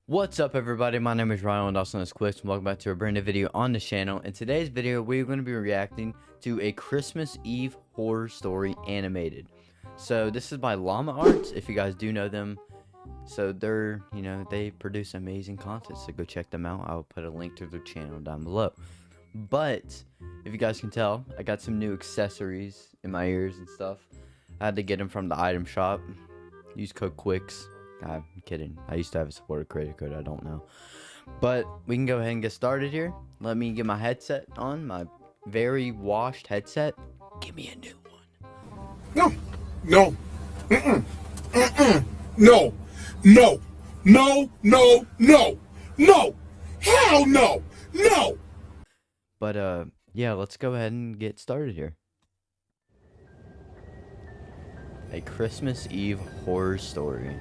What's up, everybody? My name is Ryland, also known as Quixs, and welcome back to a brand new video on the channel. In today's video, we're going to be reacting to a Christmas Eve horror story animated. So this is by Llama Arts, if you guys do know them. So they're, they produce amazing content, so go check them out. I'll put a link to their channel down below. But if you guys can tell, I got some new accessories in my ears and stuff. I had to get them from the item shop. Use code Quixs. I'm kidding. I used to have a supporter credit code. I don't know. But we can go ahead and get started here. Let me get my headset on. My very washed headset. Give me a new one. No. No. No. No. No. No. No. Hell no. No. But, yeah, let's go ahead and get started here. A Christmas Eve horror story.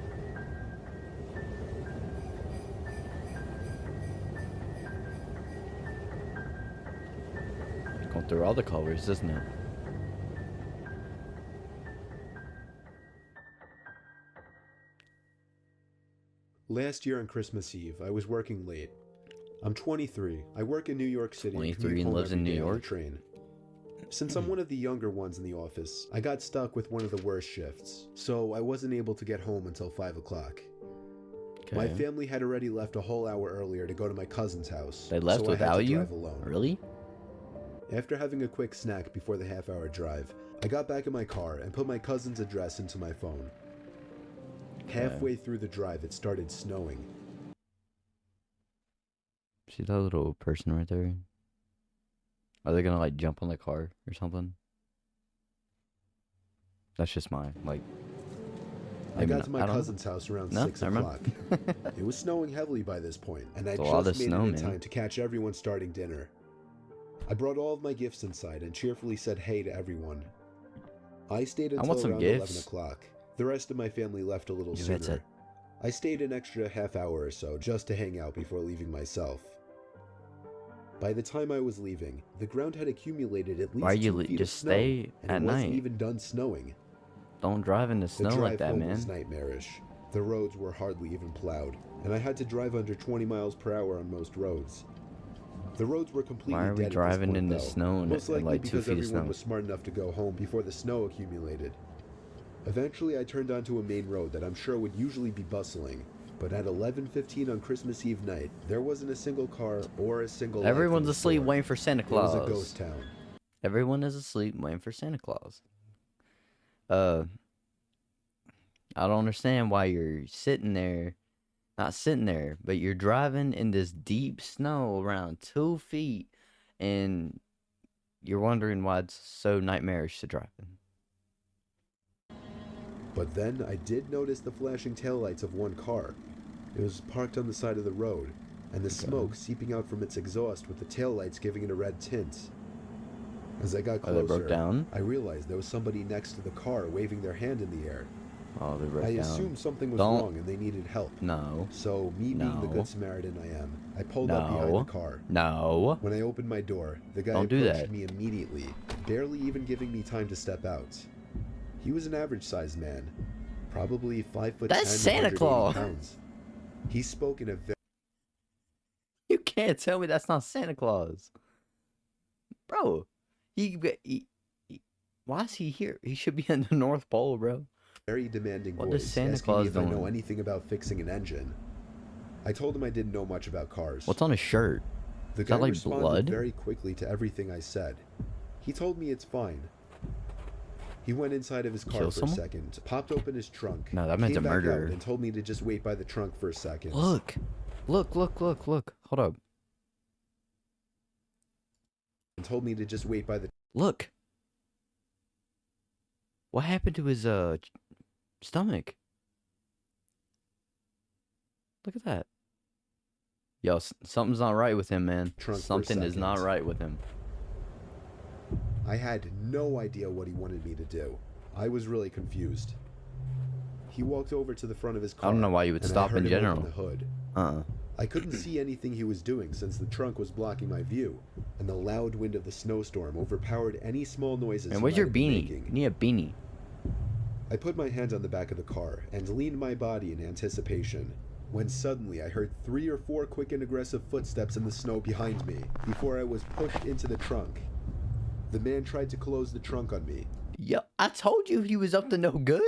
Going through all the colors, isn't it? Last year on Christmas Eve, I was working late. I'm 23. I work in New York City. 23 and lives in New York. Train. Since I'm one of the younger ones in the office, I got stuck with one of the worst shifts, so I wasn't able to get home until 5 o'clock. Okay. My family had already left a whole hour earlier to go to my cousin's house. They left so without I had to you? drive alone. Really? After having a quick snack before the half-hour drive, I got back in my car and put my cousin's address into my phone. Okay. Halfway through the drive, it started snowing. See that little person right there? Are they gonna like jump on the car or something? That's just mine. I got to my cousin's house around 6 o'clock. It was snowing heavily by this point, and I just made it in time to catch everyone starting dinner. I brought all of my gifts inside and cheerfully said hey to everyone. I stayed until around 11 o'clock. The rest of my family left a little sooner. I stayed an extra half hour or so just to hang out before leaving myself. By the time I was leaving, the ground had accumulated at least 2 feet of snow, stay and at it night? wasn't even done snowing. Don't drive in the snow like that, man. The drive home was nightmarish. The roads were hardly even plowed, and I had to drive under 20 miles per hour on most roads. The roads were completely dead. Why are we driving in the snow most likely like 2 because feet of everyone snow? was smart enough to go home before the snow accumulated. Eventually, I turned onto a main road that I'm sure would usually be bustling, but at 11:15 on Christmas Eve night, there wasn't a single car or a single. Everyone's asleep waiting for Santa Claus. It was a ghost town. Everyone is asleep waiting for Santa Claus. I don't understand why you're sitting there, not sitting there, but you're driving in this deep snow around 2 feet, and you're wondering why it's so nightmarish to drive in. But then I did notice the flashing taillights of one car. It was parked on the side of the road, and the smoke seeping out from its exhaust with the taillights giving it a red tint. As I got closer, they broke down? I realized there was somebody next to the car waving their hand in the air. Oh, they broke down. I assumed something was wrong and they needed help. No. So, me being the good Samaritan I am, I pulled up behind the car. No. When I opened my door, the guy approached me immediately, barely even giving me time to step out. He was an average-sized man, probably 5'10". That's Santa Claus. Pounds. He spoke in a very... You can't tell me that's not Santa Claus. Bro, why is he here? He should be in the North Pole, bro. Very demanding voice. What does Santa Claus if I know anything about fixing an engine. I told him I didn't know much about cars. What's on his shirt? The guy responded very quickly to everything I said. He told me it's fine. He went inside of his car for a second, popped open his trunk. No, that meant a murderer. And told me to just wait by the trunk for a second. Look. Hold up. And told me to just wait by the... Look. What happened to his stomach? Look at that. Yo, something's not right with him, man. Something is not right with him. I had no idea what he wanted me to do. I was really confused. He walked over to the front of his car. I don't know why you would stop in general. The hood. I couldn't see anything he was doing since the trunk was blocking my view, and the loud wind of the snowstorm overpowered any small noises. And where's your beanie? You need a beanie. I put my hand on the back of the car and leaned my body in anticipation. when suddenly I heard 3 or 4 quick and aggressive footsteps in the snow behind me before I was pushed into the trunk. The man tried to close the trunk on me. Yo, I told you he was up to no good.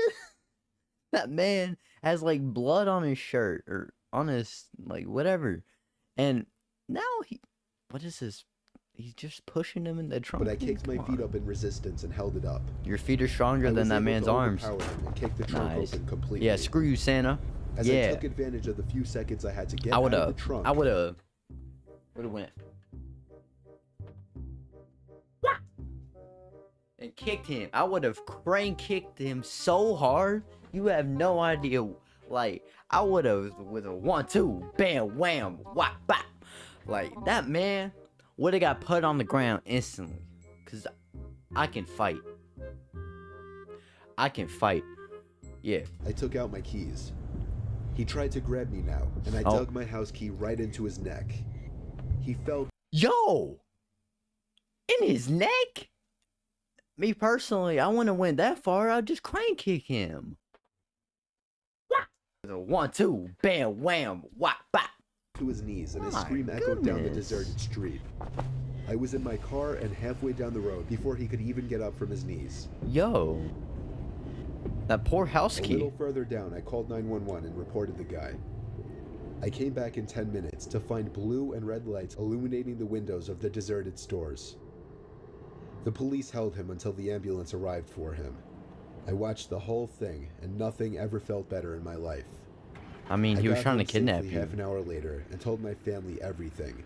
That man has like blood on his shirt or on his like whatever. And now what is this? He's just pushing him in the trunk. But I kicked my feet up in resistance and held it up. Your feet are stronger than that man's arms. Him and kicked the trunk open completely. Yeah, screw you, Santa. As I took advantage of the few seconds I had to get out of the trunk. I would have went and kicked him. I would have crane kicked him so hard. You have no idea. Like, I would have with a 1-2, bam, wham, whap, bap. Like, that man would have got put on the ground instantly. Because I can fight. I can fight. Yeah. I took out my keys. He tried to grab me now, and I dug my house key right into his neck. He fell. Yo! In his neck? Me personally, I wouldn't have went that far. I'd just crane kick him. What? 1-2, bam, wham, whap, bap. To his knees, and his scream echoed down the deserted street. I was in my car and halfway down the road before he could even get up from his knees. Yo. That poor house key. A little further down, I called 911 and reported the guy. I came back in 10 minutes to find blue and red lights illuminating the windows of the deserted stores. The police held him until the ambulance arrived for him. I watched the whole thing, and nothing ever felt better in my life. I mean, he was trying to kidnap you. Half an hour later, and told my family everything.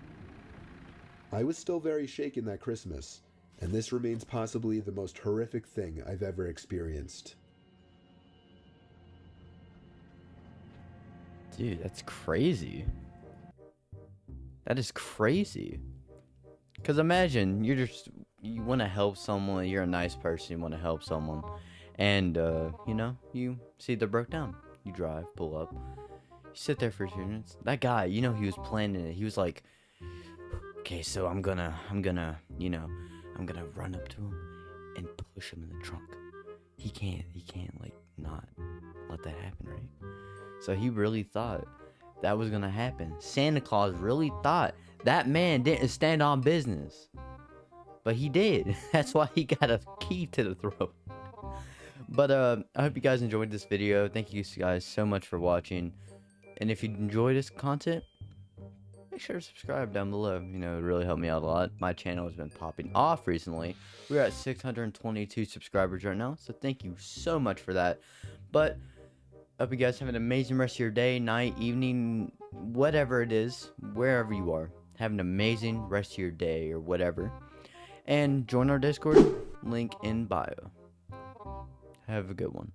I was still very shaken that Christmas, and this remains possibly the most horrific thing I've ever experienced. Dude, that's crazy. That is crazy. Because imagine, you want to help someone, you're a nice person, you want to help someone, and, you know, you see they're broke down. You drive, pull up, you sit there for a few minutes. That guy, you know, he was planning it. He was like, okay, so I'm gonna, you know, I'm gonna run up to him and push him in the trunk. He can't, like, not let that happen, right? So he really thought that was gonna happen. Santa Claus really thought that man didn't stand on business. But he did. That's why he got a key to the throat. But I hope you guys enjoyed this video. Thank you guys so much for watching. And if you enjoyed this content, make sure to subscribe down below. You know, it really helped me out a lot. My channel has been popping off recently. We're at 622 subscribers right now. So thank you so much for that. But I hope you guys have an amazing rest of your day, night, evening, whatever it is, wherever you are. Have an amazing rest of your day or whatever. And join our Discord, link in bio. Have a good one.